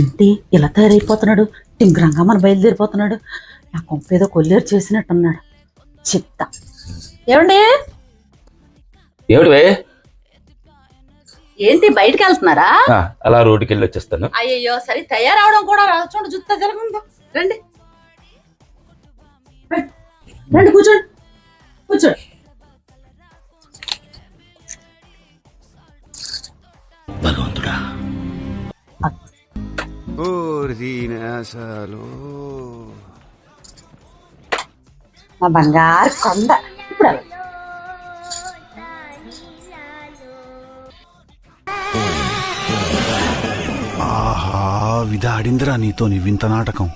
ఇంటి ఇలా తయారైపోతున్నాడు, టింగ్రంగా మన బయలుదేరిపోతున్నాడు. నా కొంపేదో కొల్లేరు చేసినట్టున్నాడు. చెప్తా. ఏమండి ఏమిటివే? ఏంటి బయటికి వెళ్తున్నారా? అలా రోడ్డుకి వెళ్ళి వచ్చేస్తాను. అయ్యో సరే తయారవడం కూడా రాదు. చూడండి జుత్తా జరగందో. రండి రండి కూర్చోండి కూర్చోండి. భగవంతుడా, మా బంగారు కొండ. ఇప్పుడు ఆహా, విధాడిందిరా నీతో నీ వింత నాటకం.